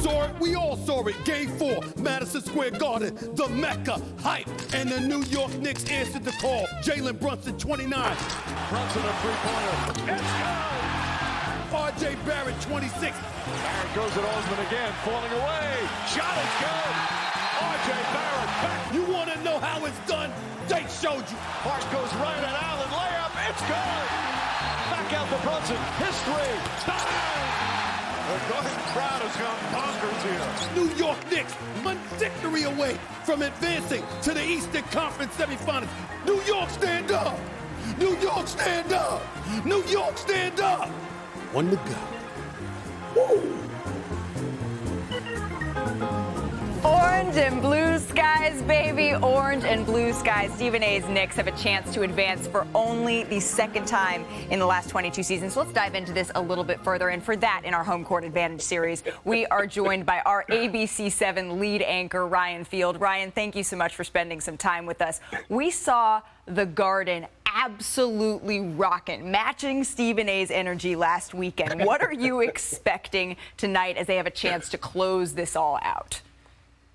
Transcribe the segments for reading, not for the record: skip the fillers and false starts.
saw it, we all saw it. Game 4, Madison Square Garden, the Mecca, hype. And the New York Knicks answered the call. Jalen Brunson, 29. Brunson, a three-pointer. It's good! R.J. Barrett, 26. Barrett goes at Osman again, falling away. Shot is good. R.J. Barrett back. You want to know how it's done? They showed you. Hart goes right at Allen. Layup. It's good. Back out for Brunson. History. Time. The Garden crowd has gone bonkers here. New York Knicks, one victory away from advancing to the Eastern Conference semifinals. New York, stand up. New York, stand up. New York, stand up. One to go. Woo. Orange and blue skies, baby. Orange and blue skies. Stephen A's Knicks have a chance to advance for only the second time in the last 22 seasons. So let's dive into this a little bit further. And for that, in our Home Court Advantage series, we are joined by our ABC 7 lead anchor, Ryan Field. Ryan, thank you so much for spending some time with us. We saw the Garden absolutely rocking, matching Stephen A's energy last weekend. What are you expecting tonight as they have a chance to close this all out?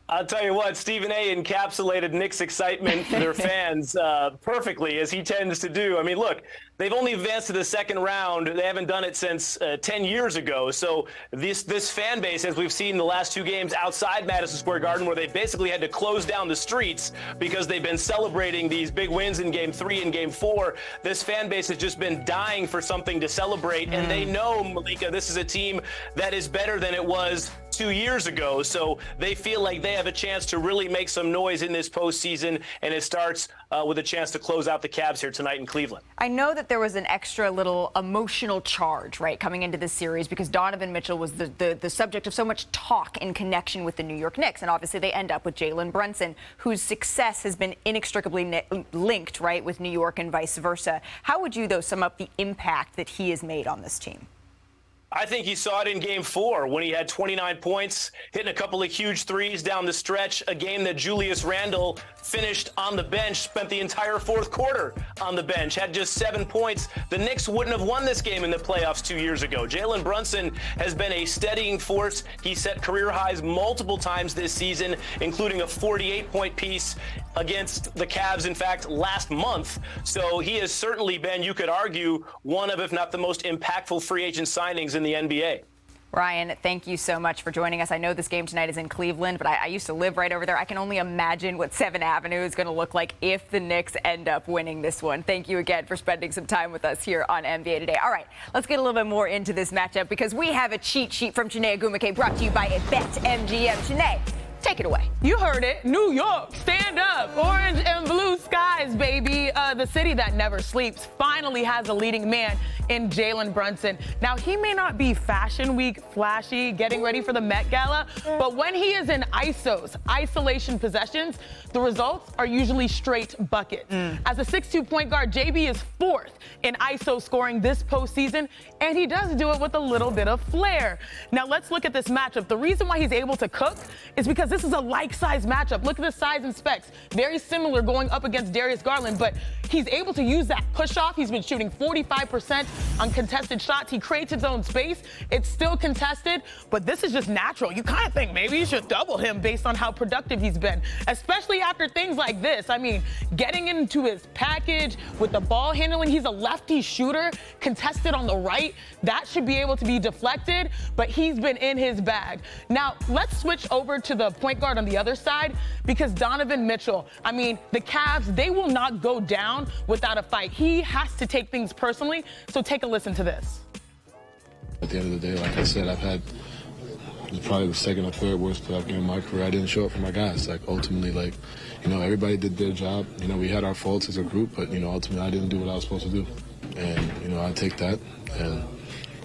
I'll tell you what, Stephen A. encapsulated Knicks' excitement for their fans perfectly, as he tends to do. I mean, look, they've only advanced to the second round. They haven't done it since 10 years ago. So this fan base, as we've seen the last two games outside Madison Square Garden, where they basically had to close down the streets because they've been celebrating these big wins in Game 3 and Game 4, this fan base has just been dying for something to celebrate. And they know, Malika, this is a team that is better than it was 2 years ago. So they feel like they have a chance to really make some noise in this postseason, and it starts with a chance to close out the Cavs here tonight in Cleveland. I know that there was an extra little emotional charge, right, coming into this series because Donovan Mitchell was the subject of so much talk in connection with the New York Knicks, and obviously they end up with Jalen Brunson, whose success has been inextricably linked, right, with New York and vice versa. How would you, though, sum up the impact that he has made on this team? I think he saw it in Game 4 when he had 29 points, hitting a couple of huge threes down the stretch, a game that Julius Randle finished on the bench, spent the entire fourth quarter on the bench, had just 7 points. The Knicks wouldn't have won this game in the playoffs 2 years ago. Jalen Brunson has been a steadying force. He set career highs multiple times this season, including a 48-point piece against the Cavs, in fact, last month. So he has certainly been, you could argue, one of, if not the most impactful free agent signings in the NBA. Ryan, thank you so much for joining us. I know this game tonight is in Cleveland, but I used to live right over there. I can only imagine what 7th Avenue is going to look like if the Knicks end up winning this one. Thank you again for spending some time with us here on NBA Today. All right, let's get a little bit more into this matchup because we have a cheat sheet from Chiney Ogwumike brought to you by BetMGM. Chiney, take it away. You heard it. New York, stand up. Orange and blue skies, baby. The city that never sleeps finally has a leading man in Jalen Brunson. Now, he may not be Fashion Week flashy, getting ready for the Met Gala, but when he is in ISOs, isolation possessions, the results are usually straight buckets. As a 6'2" point guard, JB is 4th in ISO scoring this postseason, and he does do it with a little bit of flair. Now, let's look at this matchup. The reason why he's able to cook is because this is a like-size matchup. Look at the size and specs. Very similar going up against Darius Garland, but he's able to use that push-off. He's been shooting 45% on contested shots. He creates his own space. It's still contested, but this is just natural. You kind of think maybe you should double him based on how productive he's been, especially after things like this. I mean, getting into his package with the ball handling. He's a lefty shooter, contested on the right. That should be able to be deflected, but he's been in his bag. Now, let's switch over to the point guard on the other side because Donovan Mitchell, I mean, the Cavs, they will not go down without a fight. He has to take things personally, so take a listen to this. At the end of the day, like I said, I've had probably the second or third worst playoff game of my career. I didn't show up for my guys. Like, ultimately, like, you know, everybody did their job. You know, we had our faults as a group, but, you know, ultimately I didn't do what I was supposed to do. And, you know, I take that, and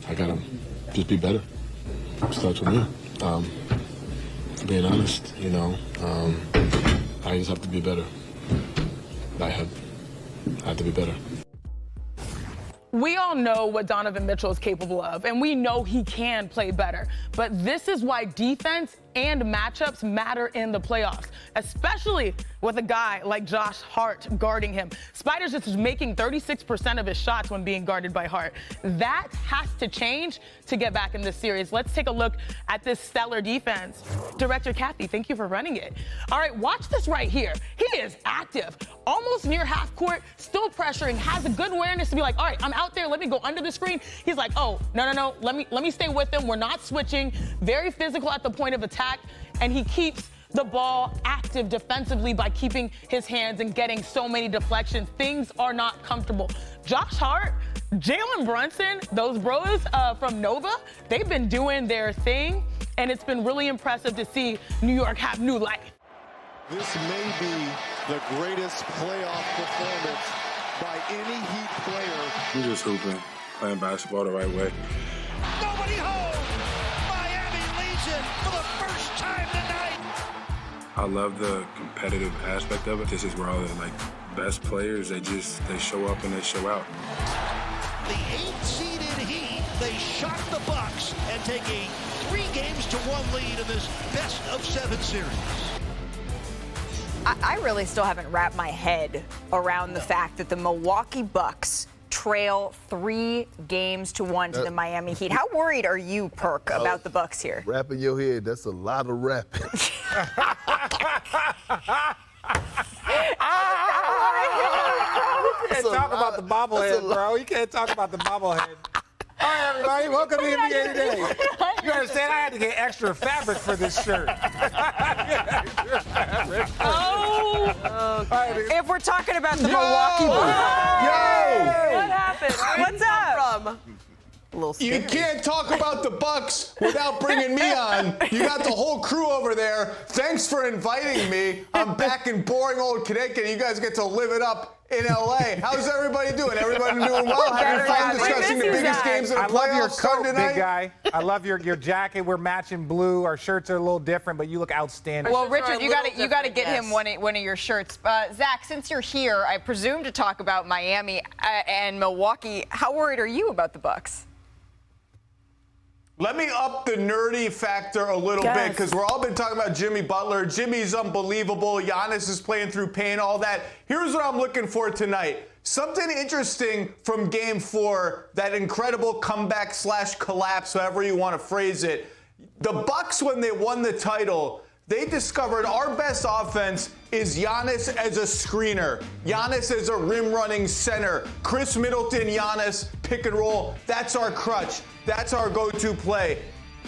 I got to just be better. It starts with me. Being honest, you know, I just have to be better. I have to be better. we all know what Donovan Mitchell is capable of, and we know he can play better. But this is why defense and matchups matter in the playoffs, especially with a guy like Josh Hart guarding him. Spiders is making 36% of his shots when being guarded by Hart. That has to change to get back in this series. Let's take a look at this stellar defense. Director Kathy, thank you for running it. All right, watch this right here. He is active, almost near half court, still pressuring, has a good awareness to be like, all right, I'm out there, let me go under the screen. He's like, oh, no, let me stay with him. We're not switching. Very physical at the point of attack. And he keeps the ball active defensively by keeping his hands and getting so many deflections. Things are not comfortable. Josh Hart, Jalen Brunson, those bros from Nova, they've been doing their thing, and it's been really impressive to see New York have new life. This may be the greatest playoff performance by any Heat player. We're just hooping, playing basketball the right way. Nobody home! Miami leads it for the first time tonight! I love the competitive aspect of it. This is where all the best players, they show up and they show out. The 8-seeded Heat, they shock the Bucks and take a 3-1 lead in this best-of-7 series. I really still haven't wrapped my head around the fact that the Milwaukee Bucks trail 3-1 to the Miami Heat. How worried are you, Perk, about the Bucks here? Wrapping your head, that's a lot of rapping. You can't talk about the bobblehead, bro. You can't talk about the bobblehead. All right, everybody, welcome to NBA Today. You understand? I had to get extra fabric for this shirt. If we're talking about the Milwaukee Bucks. What happened? What's up? A little scary. You can't talk about the Bucks without bringing me on. You got the whole crew over there. Thanks for inviting me. I'm back in boring old Connecticut. You guys get to live it up in LA. How's everybody doing? Everybody doing well? Having fun discussing the biggest games in the playoffs? I love your coat, tonight? big guy. I love your jacket. We're matching blue. Our shirts are a little different, but you look outstanding. Well, Richard, you got to get him one of your shirts. Zach, since you're here, I presume to talk about Miami and Milwaukee. How worried are you about the Bucks? Let me up the nerdy factor a little bit, because we're all been talking about Jimmy Butler. Jimmy's unbelievable. Giannis is playing through pain, all that. Here's what I'm looking for tonight. Something interesting from Game 4, that incredible comeback / collapse, however you want to phrase it. The Bucks, when they won the title, they discovered our best offense is Giannis as a screener, Giannis as a rim-running center, Chris Middleton, Giannis, pick and roll. That's our crutch. That's our go-to play.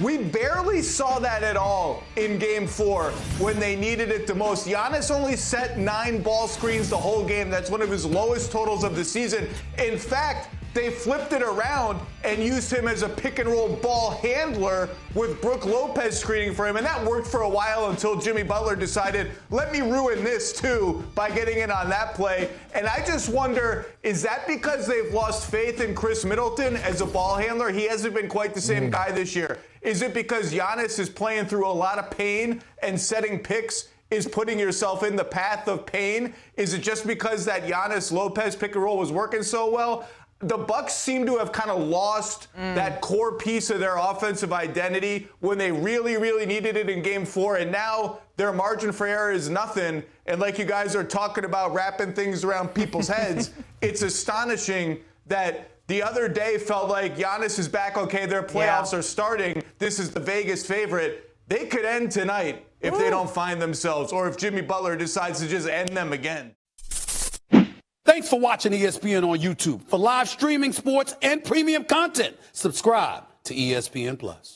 We barely saw that at all in Game 4 when they needed it the most. Giannis only set 9 ball screens the whole game. That's one of his lowest totals of the season. In fact, they flipped it around and used him as a pick-and-roll ball handler with Brook Lopez screening for him, and that worked for a while until Jimmy Butler decided, let me ruin this too by getting in on that play. And I just wonder, is that because they've lost faith in Chris Middleton as a ball handler? He hasn't been quite the same guy this year. Is it because Giannis is playing through a lot of pain and setting picks is putting yourself in the path of pain? Is it just because that Giannis Lopez pick and roll was working so well? The Bucks seem to have kind of lost that core piece of their offensive identity when they really, really needed it in Game 4, and now their margin for error is nothing. And like you guys are talking about wrapping things around people's heads, it's astonishing that the other day felt like Giannis is back, okay, their playoffs are starting, this is the Vegas favorite. They could end tonight if they don't find themselves, or if Jimmy Butler decides to just end them again. Thanks for watching ESPN on YouTube. For live streaming, sports, and premium content, subscribe to ESPN+.